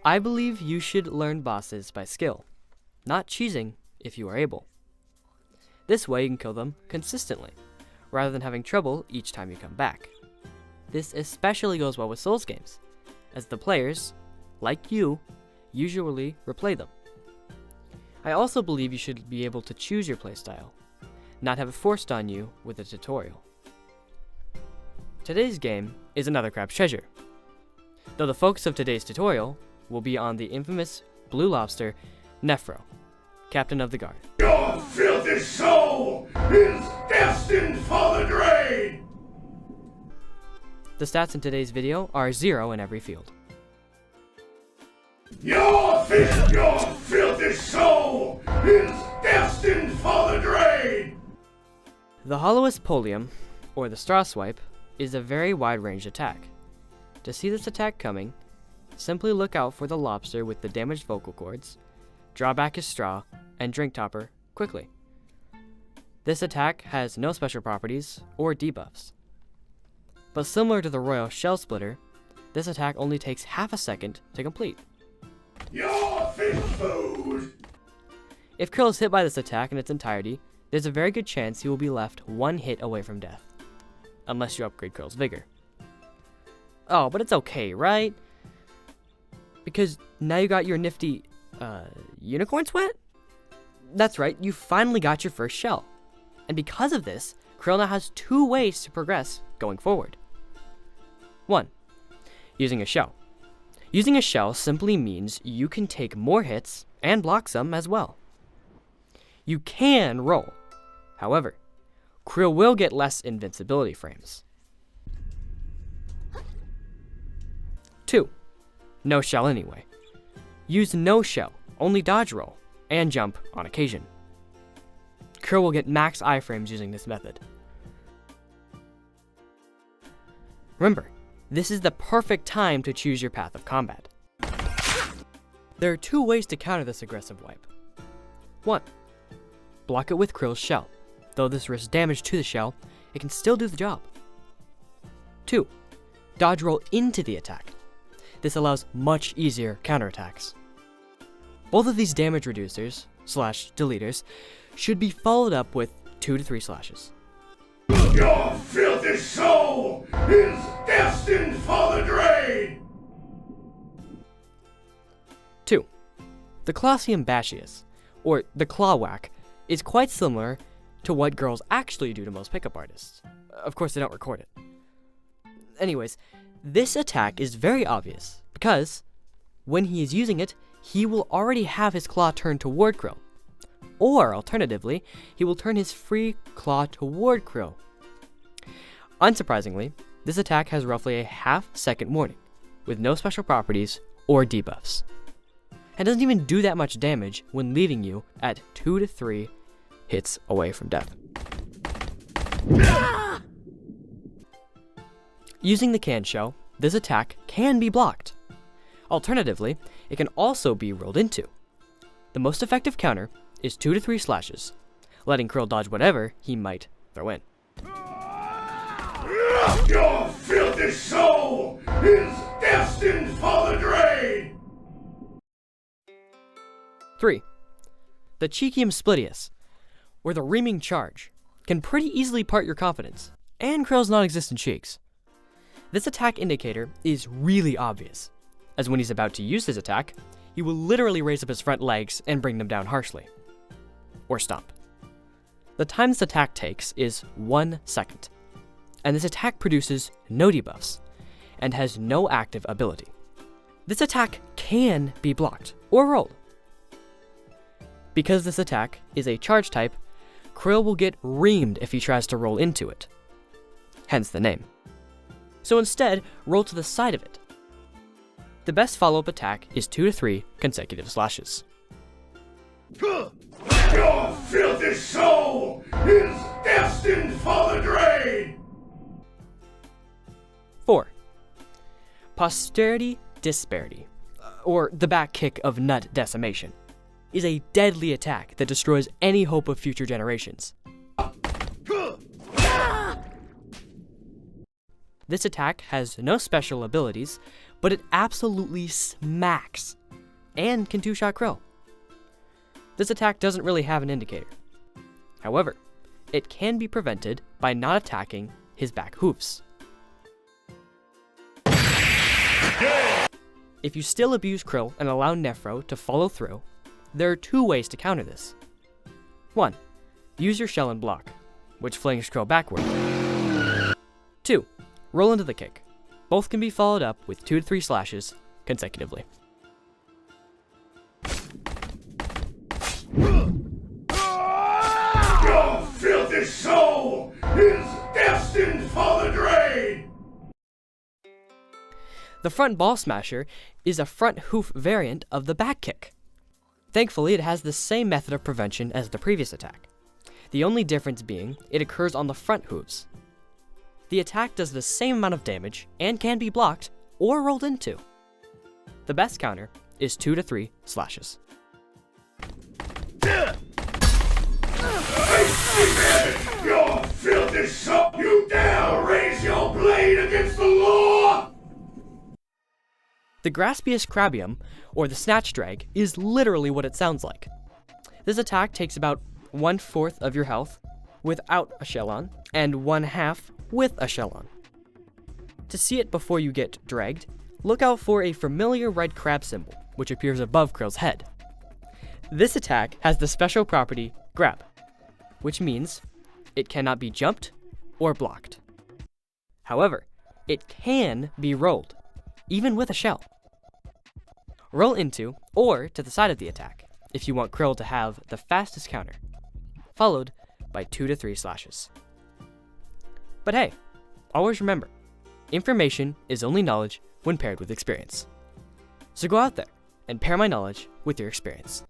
I believe you should learn bosses by skill, not cheesing if you are able. This way you can kill them consistently, rather than having trouble each time you come back. This especially goes well with Souls games, as the players, like you, usually replay them. I also believe you should be able to choose your playstyle, not have it forced on you with a tutorial. Today's game is another crab's treasure, though the focus of today's tutorial will be on the infamous blue lobster, Nephro, captain of the guard. Your filthy soul is destined for the drain! The stats in today's video are 0 in every field. Your filthy soul is destined for the drain! The hollowest Poyo'em, or the straw swipe, is a very wide-range attack. To see this attack coming, simply look out for the lobster with the damaged vocal cords, draw back his straw, and drink topper quickly. This attack has no special properties or debuffs. But similar to the royal shell splitter, this attack only takes half a second to complete. Your fish food! If Krill is hit by this attack in its entirety, there's a very good chance he will be left one hit away from death, unless you upgrade Krill's vigor. Oh, but it's okay, right? Because now you got your nifty, unicorn sweat? That's right, you finally got your first shell. And because of this, Krill now has 2 ways to progress going forward. 1. Using a shell. Using a shell simply means you can take more hits and block some as well. You can roll. However, Krill will get less invincibility frames. 2. No shell anyway. Use no shell, only dodge roll, and jump on occasion. Krill will get max iframes using this method. Remember, this is the perfect time to choose your path of combat. There are 2 ways to counter this aggressive wipe. 1. Block it with Krill's shell. Though this risks damage to the shell, it can still do the job. 2. Dodge roll into the attack. This allows much easier counterattacks. Both of these damage reducers, / deleters, should be followed up with 2 to 3 slashes. Your filthy soul is destined for the drain! 2. The Clausium Bashius, or the Claw Whack, is quite similar to what girls actually do to most pickup artists. Of course, they don't record it. Anyways, this attack is very obvious, because when he is using it, he will already have his claw turned toward Krill. Or, alternatively, he will turn his free claw toward Krill. Unsurprisingly, this attack has roughly a half-second warning, with no special properties or debuffs, and doesn't even do that much damage when leaving you at 2 to 3 hits away from death. Using the can shell, this attack can be blocked. Alternatively, it can also be rolled into. The most effective counter is 2 to 3 slashes, letting Krill dodge whatever he might throw in. Your filthy soul is destined for the drain! 3. The Cheekium Splitius, or the Reaming Charge, can pretty easily part your confidence, and Krill's non-existent cheeks. This attack indicator is really obvious, as when he's about to use his attack, he will literally raise up his front legs and bring them down harshly. Or stomp. The time this attack takes is 1 second, and this attack produces no debuffs, and has no active ability. This attack can be blocked, or rolled. Because this attack is a charge type, Krill will get reamed if he tries to roll into it, hence the name. So instead, roll to the side of it. The best follow-up attack is 2 to 3 consecutive slashes. Your filthy soul is destined for the drain! 4. Posterity Disparity, or the back kick of Nut Decimation, is a deadly attack that destroys any hope of future generations. This attack has no special abilities, but it absolutely smacks and can two-shot Krill. This attack doesn't really have an indicator. However, it can be prevented by not attacking his back hooves. If you still abuse Krill and allow Nephro to follow through, there are two ways to counter this. 1. Use your shell and block, which flings Krill backward. 2. Roll into the kick. Both can be followed up with 2 to 3 slashes consecutively. Your filthy soul is destined for the drain! The front ball smasher is a front hoof variant of the back kick. Thankfully, it has the same method of prevention as the previous attack. The only difference being it occurs on the front hooves. The attack does the same amount of damage and can be blocked or rolled into. The best counter is 2 to 3 slashes. Your filthy soul! You dare raise your blade against the law! The Graspius Crabium, or the Snatch Drag, is literally what it sounds like. This attack takes about 1/4 of your health without a shell on, and 1/2 with a shell on. To see it before you get dragged, look out for a familiar red crab symbol, which appears above Krill's head. This attack has the special property Grab, which means it cannot be jumped or blocked. However, it can be rolled, even with a shell. Roll into or to the side of the attack if you want Krill to have the fastest counter, followed by 2 to 3 slashes. But hey, always remember, information is only knowledge when paired with experience. So go out there and pair my knowledge with your experience.